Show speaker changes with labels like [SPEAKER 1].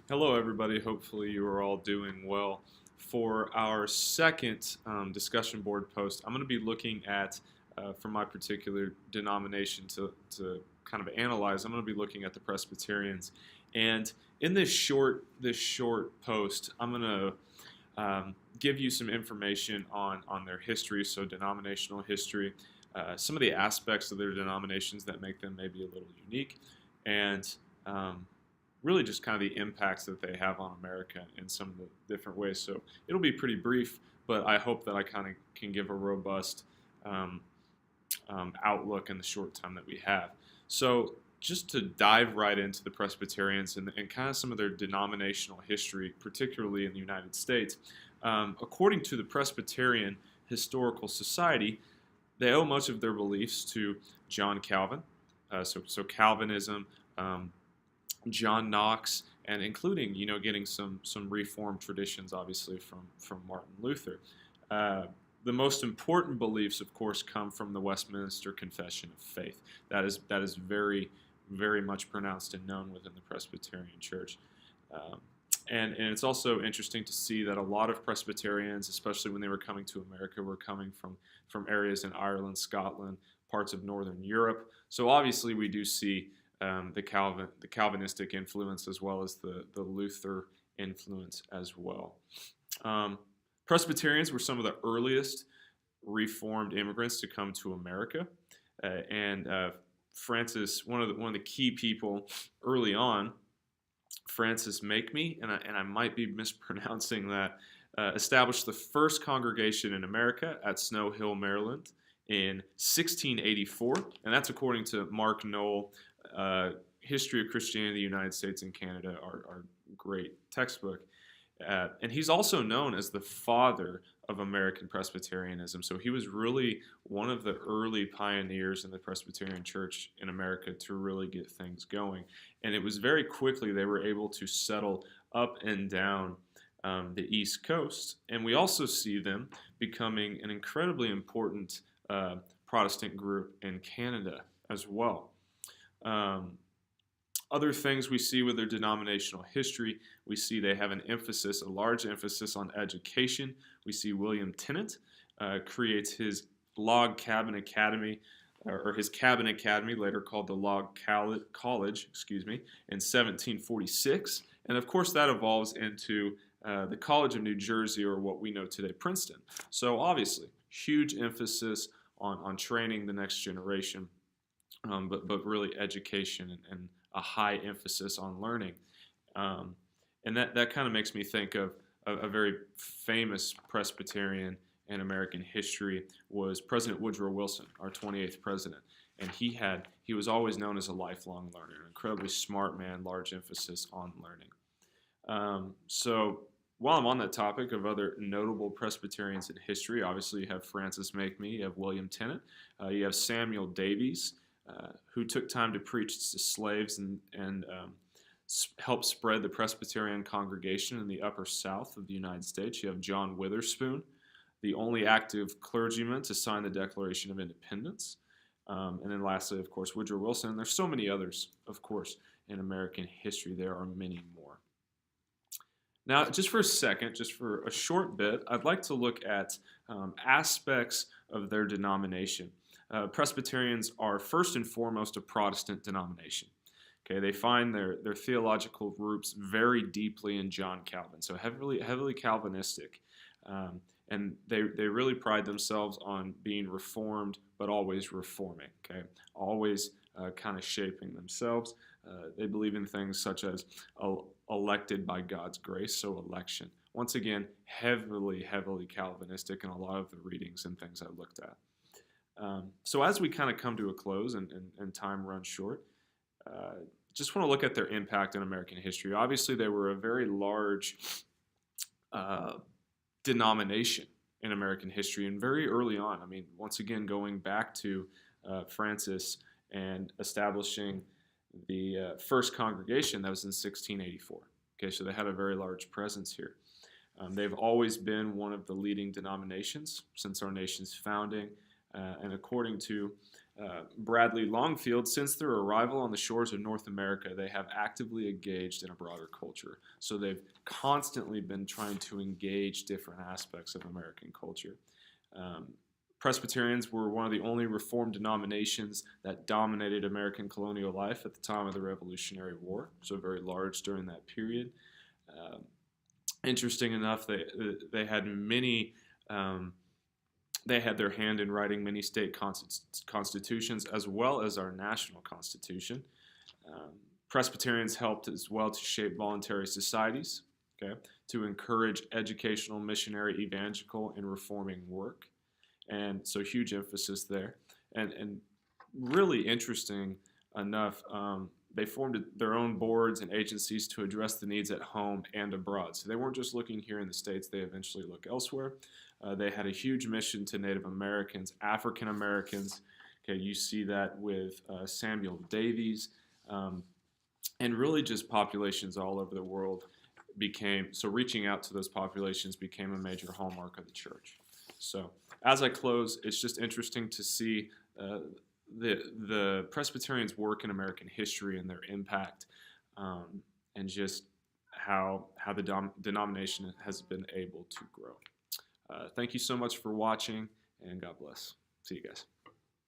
[SPEAKER 1] Hello, everybody. Hopefully, you are all doing well. For our second discussion board post, I'm going to be looking at, for my particular denomination to kind of analyze, I'm going to be looking at the Presbyterians. And in this short post, I'm going to give you some information on their history, so denominational history, some of the aspects of their denominations that make them maybe a little unique, and really just kind of the impacts that they have on America in some of the different ways. So it'll be pretty brief, but I hope that I kind of can give a robust um, outlook in the short time that we have. So just to dive right into the Presbyterians and kind of some of their denominational history, particularly in the United States, according to the Presbyterian Historical Society, they owe much of their beliefs to John Calvin. So Calvinism, um, John Knox, and including getting some Reformed traditions, obviously from Martin Luther. Uh, the most important beliefs, of course, come from the Westminster Confession of Faith. That is very much pronounced and known within the Presbyterian Church. Um, and it's also interesting to see that a lot of Presbyterians, especially when they were coming to America, were coming from areas in Ireland, Scotland, parts of Northern Europe. So obviously we do see the Calvinistic influence as well as the Luther influence as well. Um, Presbyterians were some of the earliest Reformed immigrants to come to America, and Francis, one of the key people early on, Francis Makemie, and I might be mispronouncing that, established the first congregation in America at Snow Hill, Maryland, in 1684, and that's according to Mark Noll, History of Christianity in the United States and Canada, our great textbook. And he's also known as the father of American Presbyterianism. So he was really one of the early pioneers in the Presbyterian Church in America to really get things going. And it was very quickly they were able to settle up and down the East Coast. And we also see them becoming an incredibly important Protestant group in Canada as well. Um, Other things we see with their denominational history, we see they have a large emphasis on education. We see William Tennent creates his Log Cabin Academy, or his Cabin Academy, later called the Log College, in 1746. And of course, that evolves into the College of New Jersey, or what we know today, Princeton. So obviously, huge emphasis on training the next generation, but really education and a high emphasis on learning. Um, and that kind of makes me think of a very famous Presbyterian in American history was President Woodrow Wilson, our 28th president. And he was always known as a lifelong learner, an incredibly smart man, large emphasis on learning. So while I'm on that topic of other notable Presbyterians in history, obviously you have Francis Makemie, you have William Tennent, you have Samuel Davies, who took time to preach to slaves and help spread the Presbyterian congregation in the upper South of the United States. You have John Witherspoon, the only active clergyman to sign the Declaration of Independence. And then lastly, of course, Woodrow Wilson. And there's so many others, of course, in American history. There are many more. Now, just for a second, just for a short bit, I'd like to look at aspects of their denomination. Presbyterians are first and foremost a Protestant denomination. Okay, they find their theological roots very deeply in John Calvin, so heavily Calvinistic, and they really pride themselves on being reformed, but always reforming. Okay, always kind of shaping themselves. They believe in things such as elected by God's grace, so election. Once again, heavily Calvinistic in a lot of the readings and things I looked at. So as we kind of come to a close and time runs short, just want to look at their impact in American history. Obviously, they were a very large denomination in American history, and very early on. I mean, once again, going back to Francis and establishing the first congregation, that was in 1684. Okay, so they had a very large presence here. They've always been one of the leading denominations since our nation's founding. And according to Bradley Longfield, since their arrival on the shores of North America, they have actively engaged in a broader culture. So they've constantly been trying to engage different aspects of American culture. Um, Presbyterians were one of the only Reformed denominations that dominated American colonial life at the time of the Revolutionary War, so very large during that period. Um, Interesting enough, they had many. They had their hand in writing many state constitutions as well as our national constitution. Um, Presbyterians helped as well to shape voluntary societies, okay, to encourage educational, missionary, evangelical, and reforming work. And so, huge emphasis there. And really interesting enough, they formed their own boards and agencies to address the needs at home and abroad. So they weren't just looking here in the States, they eventually looked elsewhere. They had a huge mission to Native Americans, African Americans. Okay, you see that with Samuel Davies, and really just populations all over the world became, so reaching out to those populations became a major hallmark of the church. So as I close, it's just interesting to see the Presbyterians' work in American history and their impact, and just how the denomination has been able to grow. Thank you so much for watching, and God bless. See you guys.